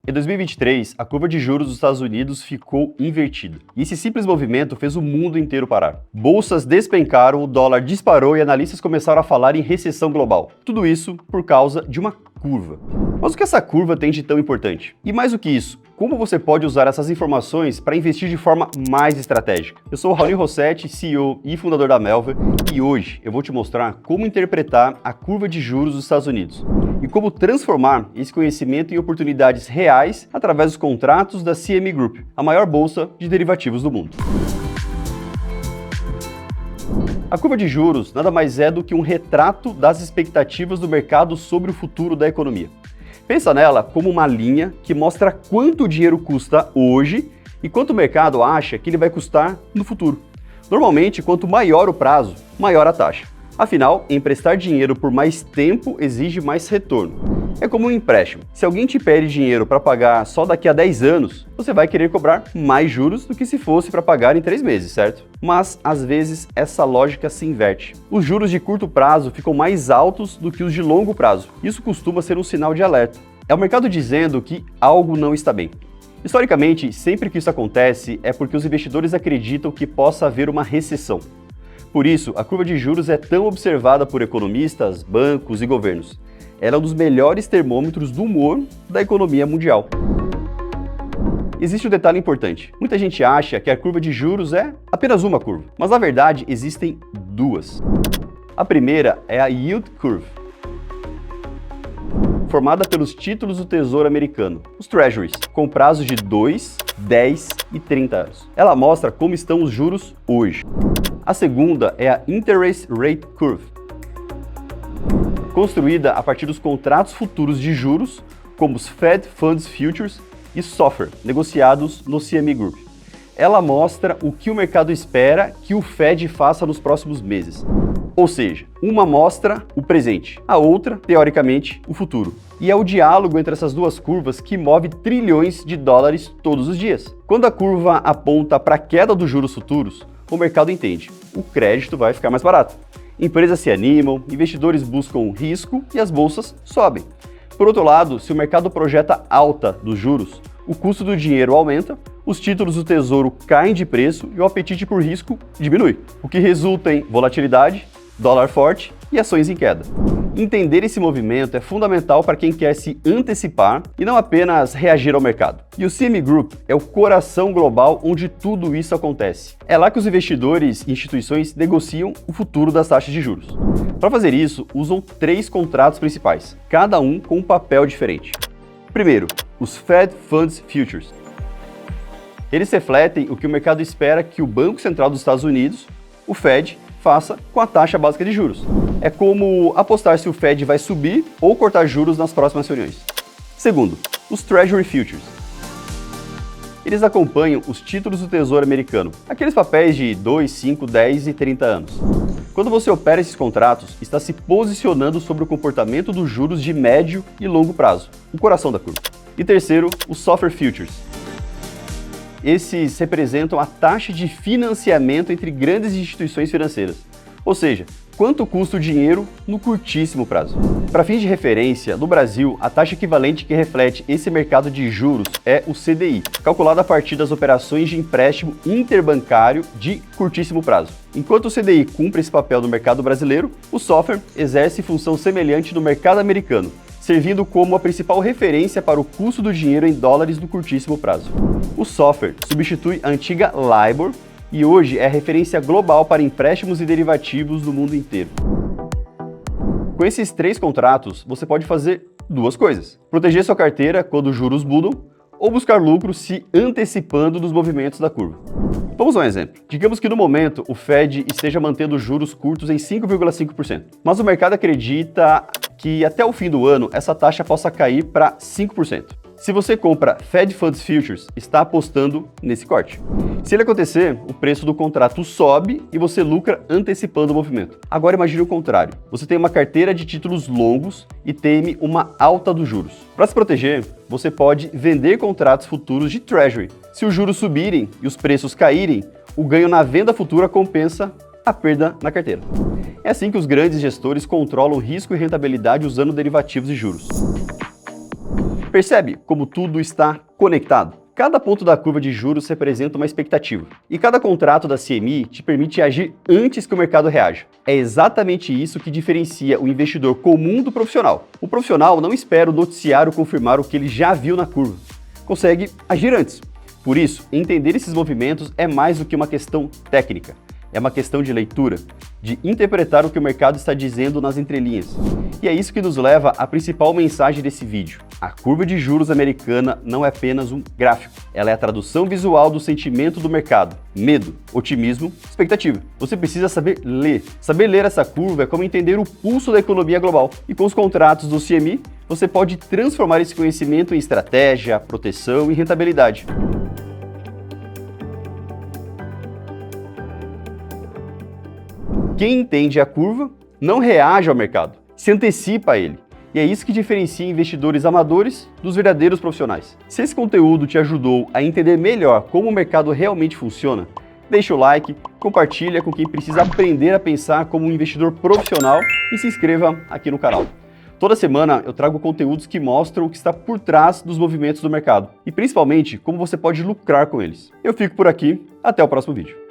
Em 2023, a curva de juros dos Estados Unidos ficou invertida. E esse simples movimento fez o mundo inteiro parar. Bolsas despencaram, o dólar disparou e analistas começaram a falar em recessão global. Tudo isso por causa de uma curva. Mas o que essa curva tem de tão importante? E mais do que isso, como você pode usar essas informações para investir de forma mais estratégica? Eu sou o Raoni Rossetti, CEO e fundador da Melva, e hoje eu vou te mostrar como interpretar a curva de juros dos Estados Unidos e como transformar esse conhecimento em oportunidades reais através dos contratos da CME Group, a maior bolsa de derivativos do mundo. A curva de juros nada mais é do que um retrato das expectativas do mercado sobre o futuro da economia. Pensa nela como uma linha que mostra quanto o dinheiro custa hoje e quanto o mercado acha que ele vai custar no futuro. Normalmente, quanto maior o prazo, maior a taxa. Afinal, emprestar dinheiro por mais tempo exige mais retorno. É como um empréstimo. Se alguém te pede dinheiro para pagar só daqui a 10 anos, você vai querer cobrar mais juros do que se fosse para pagar em 3 meses, certo? Mas, às vezes, essa lógica se inverte. Os juros de curto prazo ficam mais altos do que os de longo prazo. Isso costuma ser um sinal de alerta. É o mercado dizendo que algo não está bem. Historicamente, sempre que isso acontece, é porque os investidores acreditam que possa haver uma recessão. Por isso, a curva de juros é tão observada por economistas, bancos e governos. Ela é um dos melhores termômetros do humor da economia mundial. Existe um detalhe importante. Muita gente acha que a curva de juros é apenas uma curva, mas na verdade existem duas. A primeira é a Yield Curve, formada pelos títulos do Tesouro Americano, os Treasuries, com prazos de 2, 10 e 30 anos. Ela mostra como estão os juros hoje. A segunda é a Interest Rate Curve, construída a partir dos contratos futuros de juros, como os Fed Funds Futures e SOFR, negociados no CME Group. Ela mostra o que o mercado espera que o Fed faça nos próximos meses. Ou seja, uma mostra o presente, a outra, teoricamente, o futuro. E é o diálogo entre essas duas curvas que move trilhões de dólares todos os dias. Quando a curva aponta para a queda dos juros futuros, o mercado entende, o crédito vai ficar mais barato. Empresas se animam, investidores buscam risco e as bolsas sobem. Por outro lado, se o mercado projeta alta dos juros, o custo do dinheiro aumenta, os títulos do tesouro caem de preço e o apetite por risco diminui, o que resulta em volatilidade, dólar forte e ações em queda. Entender esse movimento é fundamental para quem quer se antecipar e não apenas reagir ao mercado. E o CME Group é o coração global onde tudo isso acontece. É lá que os investidores e instituições negociam o futuro das taxas de juros. Para fazer isso, usam 3 contratos principais, cada um com um papel diferente. Primeiro, os Fed Funds Futures. Eles refletem o que o mercado espera que o Banco Central dos Estados Unidos, o Fed, faça com a taxa básica de juros. É como apostar se o Fed vai subir ou cortar juros nas próximas reuniões. Segundo, os Treasury Futures. Eles acompanham os títulos do Tesouro Americano, aqueles papéis de 2, 5, 10 e 30 anos. Quando você opera esses contratos, está se posicionando sobre o comportamento dos juros de médio e longo prazo, o coração da curva. E terceiro, os SOFR Futures. Esses representam a taxa de financiamento entre grandes instituições financeiras, ou seja, quanto custa o dinheiro no curtíssimo prazo. Para fins de referência, no Brasil, a taxa equivalente que reflete esse mercado de juros é o CDI, calculado a partir das operações de empréstimo interbancário de curtíssimo prazo. Enquanto o CDI cumpre esse papel no mercado brasileiro, o SOFR exerce função semelhante no mercado americano, servindo como a principal referência para o custo do dinheiro em dólares no curtíssimo prazo. O SOFR substitui a antiga LIBOR e hoje é a referência global para empréstimos e derivativos no mundo inteiro. Com esses 3 contratos, você pode fazer 2 coisas: proteger sua carteira quando os juros mudam ou buscar lucro se antecipando dos movimentos da curva. Vamos a um exemplo. Digamos que no momento o Fed esteja mantendo os juros curtos em 5,5%, mas o mercado acredita que até o fim do ano essa taxa possa cair para 5%. Se você compra Fed Funds Futures, está apostando nesse corte. Se ele acontecer, o preço do contrato sobe e você lucra antecipando o movimento. Agora imagine o contrário. Você tem uma carteira de títulos longos e teme uma alta dos juros. Para se proteger, você pode vender contratos futuros de Treasury. Se os juros subirem e os preços caírem, o ganho na venda futura compensa a perda na carteira. É assim que os grandes gestores controlam risco e rentabilidade usando derivativos de juros. Percebe como tudo está conectado? Cada ponto da curva de juros representa uma expectativa, e cada contrato da CME te permite agir antes que o mercado reaja. É exatamente isso que diferencia o investidor comum do profissional. O profissional não espera o noticiário confirmar o que ele já viu na curva. Consegue agir antes. Por isso, entender esses movimentos é mais do que uma questão técnica. É uma questão de leitura, de interpretar o que o mercado está dizendo nas entrelinhas. E é isso que nos leva à principal mensagem desse vídeo. A curva de juros americana não é apenas um gráfico. Ela é a tradução visual do sentimento do mercado. Medo, otimismo, expectativa. Você precisa saber ler. Saber ler essa curva é como entender o pulso da economia global. E com os contratos do CME, você pode transformar esse conhecimento em estratégia, proteção e rentabilidade. Quem entende a curva não reage ao mercado, se antecipa a ele. E é isso que diferencia investidores amadores dos verdadeiros profissionais. Se esse conteúdo te ajudou a entender melhor como o mercado realmente funciona, deixa o like, compartilha com quem precisa aprender a pensar como um investidor profissional e se inscreva aqui no canal. Toda semana eu trago conteúdos que mostram o que está por trás dos movimentos do mercado e principalmente como você pode lucrar com eles. Eu fico por aqui, até o próximo vídeo.